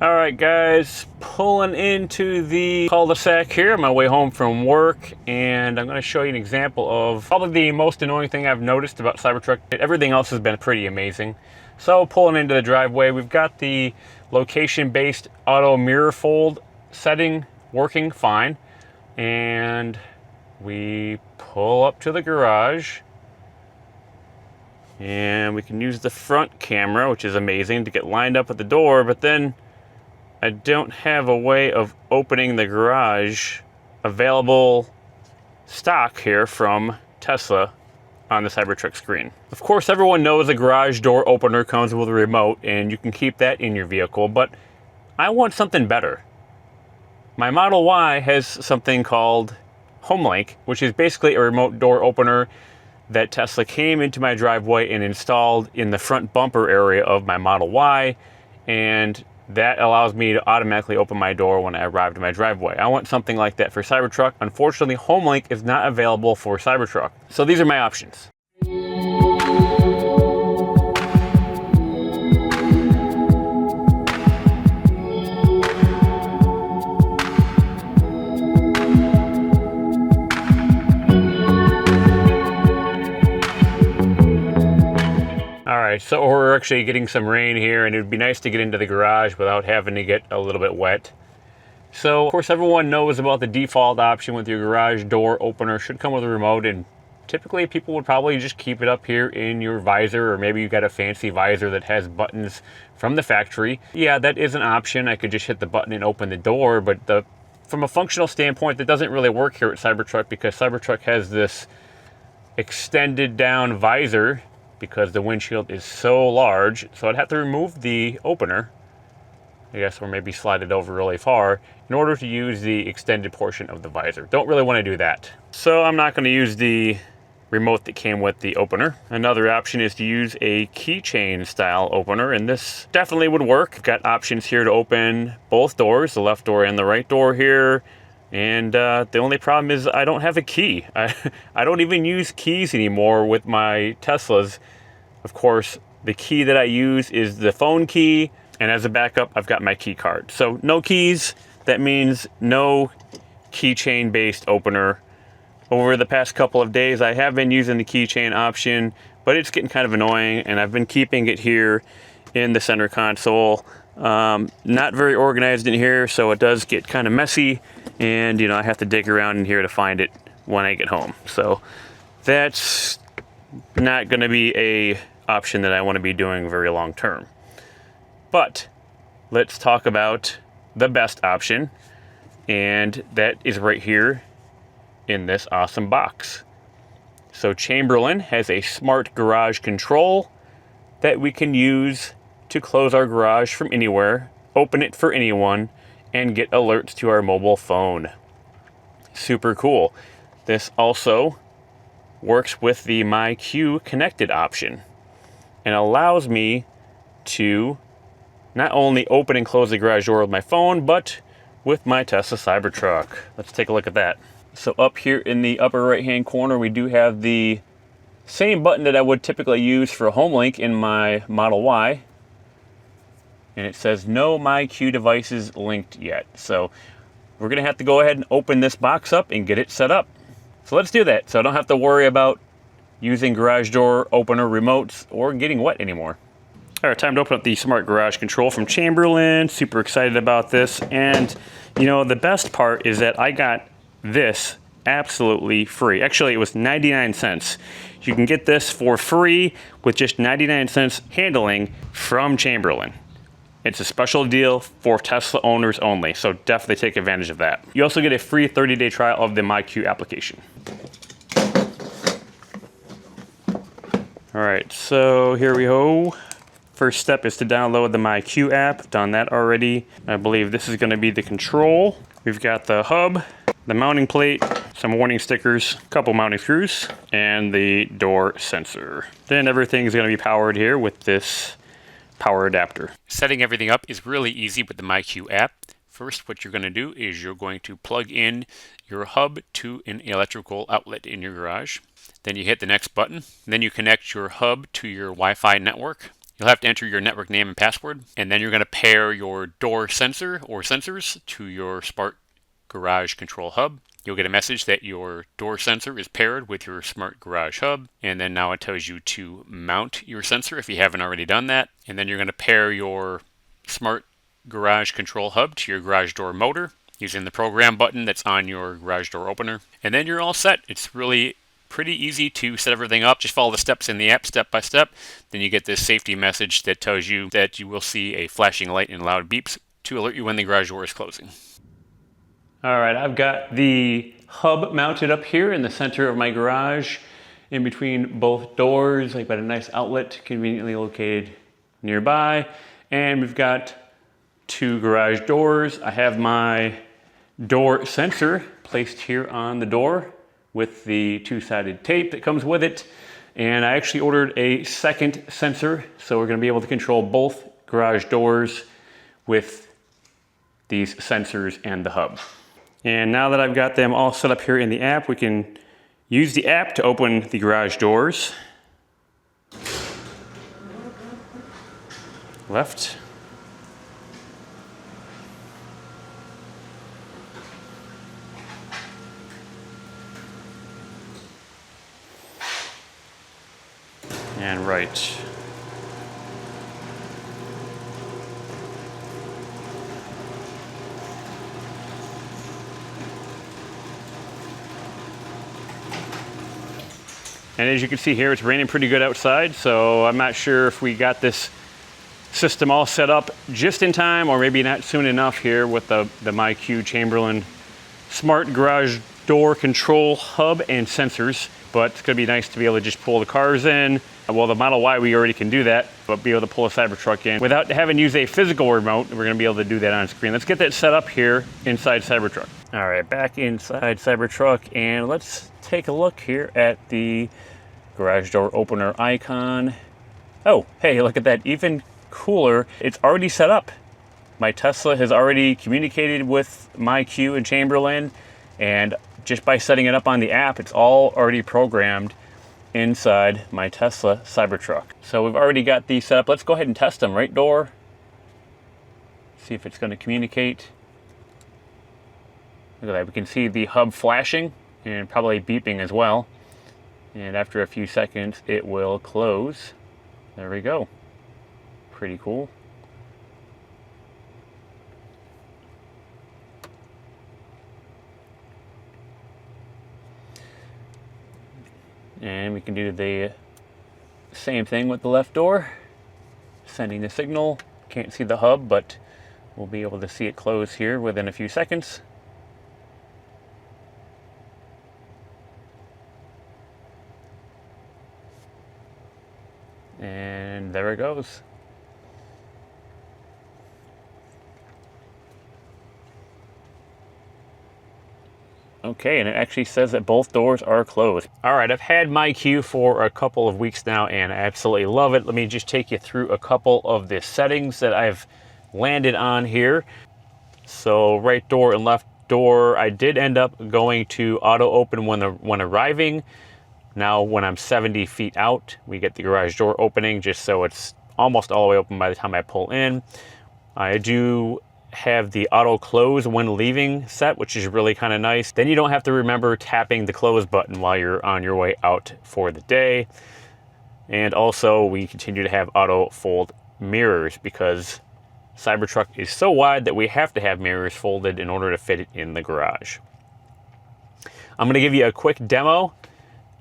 Alright guys, pulling into the cul-de-sac here on my way home from work, and I'm going to show you an example of probably the most annoying thing I've noticed about CyberTruck. Everything else has been pretty amazing. So pulling into the driveway, we've got the location-based auto mirror fold setting working fine, and we pull up to the garage. And we can use the front camera, which is amazing, to get lined up at the door, but then I don't have a way of opening the garage available stock here from Tesla on the CyberTruck screen. Of course, everyone knows a garage door opener comes with a remote and you can keep that in your vehicle, but I want something better. My Model Y has something called HomeLink, which is basically a remote door opener that Tesla came into my driveway and installed in the front bumper area of my Model Y, and that allows me to automatically open my door when I arrive to my driveway. I want something like that for CyberTruck. Unfortunately, HomeLink is not available for CyberTruck. So these are my options. Alright, so we're actually getting some rain here, and it would be nice to get into the garage without having to get a little bit wet. So, of course, everyone knows about the default option with your garage door opener. Should come with a remote, and typically people would probably just keep it up here in your visor, or maybe you got a fancy visor that has buttons from the factory. Yeah, that is an option. I could just hit the button and open the door, but from a functional standpoint, that doesn't really work here at CyberTruck, because CyberTruck has this extended down visor because the windshield is so large. So I'd have to remove the opener, I guess, or maybe slide it over really far in order to use the extended portion of the visor. Don't really want to do that. So I'm not going to use the remote that came with the opener. Another option is to use a keychain style opener, and this definitely would work. I've got options here to open both doors, the left door and the right door here. And the only problem is I don't have a key. I don't even use keys anymore with my Teslas. Of course, the key that I use is the phone key, and as a backup, I've got my key card. So no keys, that means no keychain based opener. Over the past couple of days, I have been using the keychain option, but it's getting kind of annoying, and I've been keeping it here in the center console. Not very organized in here, so it does get kind of messy, and I have to dig around in here to find it when I get home. So that's not going to be a option that I want to be doing very long term. But let's talk about the best option, and that is right here in this awesome box. So Chamberlain has a smart garage control that we can use to close our garage from anywhere, open it for anyone, and get alerts to our mobile phone. Super cool. This also works with the myQ connected option and allows me to not only open and close the garage door with my phone, but with my Tesla CyberTruck. Let's take a look at that. So up here in the upper right hand corner, we do have the same button that I would typically use for HomeLink in my Model Y. And it says no myQ devices linked yet. So we're going to have to go ahead and open this box up and get it set up. So let's do that, so I don't have to worry about using garage door opener remotes or getting wet anymore. All right, time to open up the smart garage control from Chamberlain. Super excited about this. And the best part is that I got this absolutely free. Actually, it was 99 cents. You can get this for free with just 99 cents handling from Chamberlain. It's a special deal for Tesla owners only, so definitely take advantage of that. You also get a free 30-day trial of the myQ application. All right, so here we go. First step is to download the myQ app. Done that already. I believe this is going to be the control. We've got the hub, the mounting plate, some warning stickers, a couple mounting screws, and the door sensor. Then everything's going to be powered here with this power adapter. Setting everything up is really easy with the myQ app. First, what you're going to do is you're going to plug in your hub to an electrical outlet in your garage. Then you hit the next button. Then you connect your hub to your Wi-Fi network. You'll have to enter your network name and password, and then you're going to pair your door sensor or sensors to your smart garage control hub. You'll get a message that your door sensor is paired with your smart garage hub, and then now it tells you to mount your sensor if you haven't already done that. And then you're going to pair your smart garage control hub to your garage door motor using the program button that's on your garage door opener. And then you're all set. It's really pretty easy to set everything up. Just follow the steps in the app step by step. Then you get this safety message that tells you that you will see a flashing light and loud beeps to alert you when the garage door is closing. All right, I've got the hub mounted up here in the center of my garage, in between both doors. I've got a nice outlet conveniently located nearby, and we've got 2 garage doors. I have my door sensor placed here on the door with the 2-sided tape that comes with it, and I actually ordered a second sensor, so we're going to be able to control both garage doors with these sensors and the hub. And now that I've got them all set up here in the app, we can use the app to open the garage doors. Left. And right. And as you can see here, it's raining pretty good outside, so I'm not sure if we got this system all set up just in time, or maybe not soon enough here with the myQ Chamberlain smart garage door control hub and sensors. But it's going to be nice to be able to just pull the cars in. Well, the Model Y, we already can do that, but be able to pull a CyberTruck in without having to use a physical remote. We're going to be able to do that on screen. Let's get that set up here inside CyberTruck. All right, back inside CyberTruck, and let's take a look here at the garage door opener icon. Oh, hey, look at that. Even cooler, it's already set up. My Tesla has already communicated with myQ and Chamberlain, and just by setting it up on the app, it's all already programmed inside my Tesla CyberTruck. So we've already got these set up. Let's go ahead and test them. Right door. See if it's going to communicate. Look at that. We can see the hub flashing and probably beeping as well. And after a few seconds, it will close. There we go. Pretty cool. And we can do the same thing with the left door. Sending the signal. Can't see the hub, but we'll be able to see it close here within a few seconds. And there it goes. Okay, and it actually says that both doors are closed. All right, I've had myQ for a couple of weeks now, and I absolutely love it. Let me just take you through a couple of the settings that I've landed on here. So right door and left door, I did end up going to auto open when arriving. Now when I'm 70 feet out, we get the garage door opening just so it's almost all the way open by the time I pull in. I do have the auto close when leaving set, which is really kind of nice. Then you don't have to remember tapping the close button while you're on your way out for the day. And also we continue to have auto fold mirrors because CyberTruck is so wide that we have to have mirrors folded in order to fit it in the garage. I'm going to give you a quick demo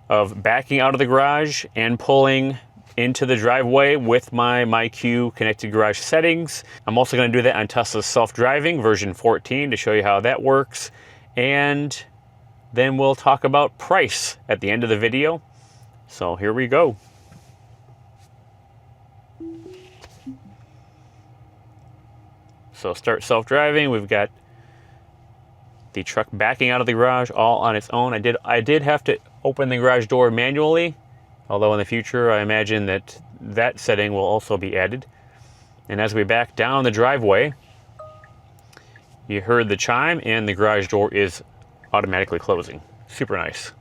of backing out of the garage and pulling into the driveway with my myQ connected garage settings. I'm also going to do that on Tesla's self-driving version 14 to show you how that works. And then we'll talk about price at the end of the video. So here we go. So start self-driving. We've got the truck backing out of the garage all on its own. I did have to open the garage door manually, although in the future I imagine that setting will also be added. And as we back down the driveway, you heard the chime and the garage door is automatically closing. Super nice.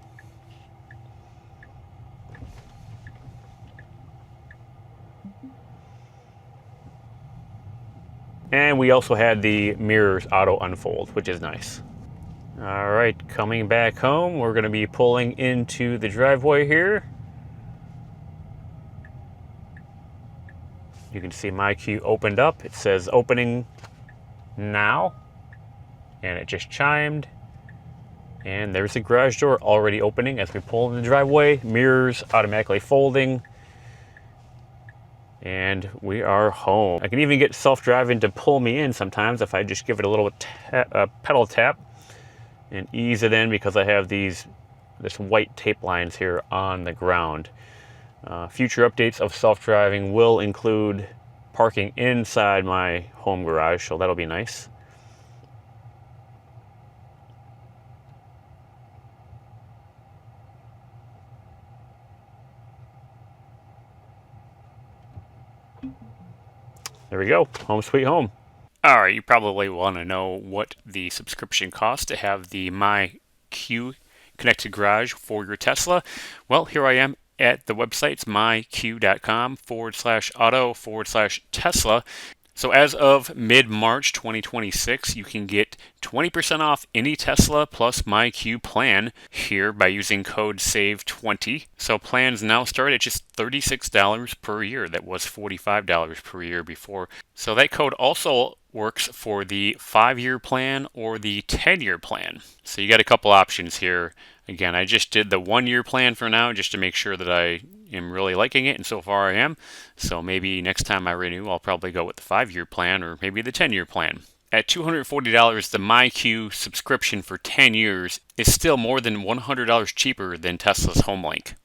And we also had the mirrors auto unfold, which is nice. All right, coming back home, we're going to be pulling into the driveway here. You can see myQ opened up. It says opening now, and it just chimed. And there's the garage door already opening as we pull in the driveway. Mirrors automatically folding. And we are home. I can even get self-driving to pull me in sometimes if I just give it a little pedal tap and ease it in, because I have this white tape lines here on the ground. Future updates of self-driving will include parking inside my home garage, so that'll be nice. There we go, home sweet home. All right, you probably want to know what the subscription costs to have the myQ connected garage for your Tesla. Well, here I am at the website. It's myQ.com/auto/Tesla. So as of mid-March 2026, you can get 20% off any Tesla plus myQ plan here by using code SAVE20. So plans now start at just $36 per year. That was $45 per year before. So that code also works for the 5-year plan or the 10-year plan. So you got a couple options here. Again, I just did the 1-year plan for now just to make sure that I am really liking it, and so far I am. So maybe next time I renew, I'll probably go with the 5-year plan or maybe the 10-year plan. At $240, the myQ subscription for 10 years is still more than $100 cheaper than Tesla's HomeLink.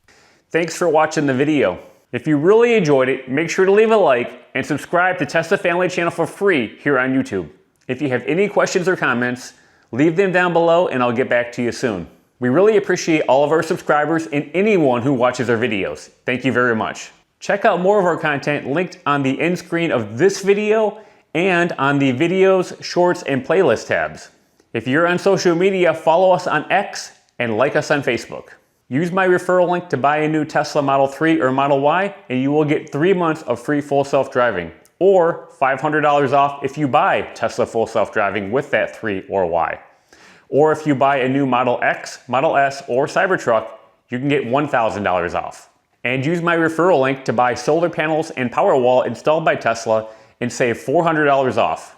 Thanks for watching the video. If you really enjoyed it, make sure to leave a like and subscribe to Tesla Family Channel for free here on YouTube. If you have any questions or comments, leave them down below and I'll get back to you soon. We really appreciate all of our subscribers and anyone who watches our videos. Thank you very much. Check out more of our content linked on the end screen of this video and on the videos, shorts, and playlist tabs. If you're on social media, follow us on X and like us on Facebook. Use my referral link to buy a new Tesla Model 3 or Model Y and you will get 3 months of free full self-driving, or $500 off if you buy Tesla full self-driving with that 3 or Y. Or if you buy a new Model X, Model S, or Cybertruck, you can get $1,000 off. And use my referral link to buy solar panels and Powerwall installed by Tesla and save $400 off.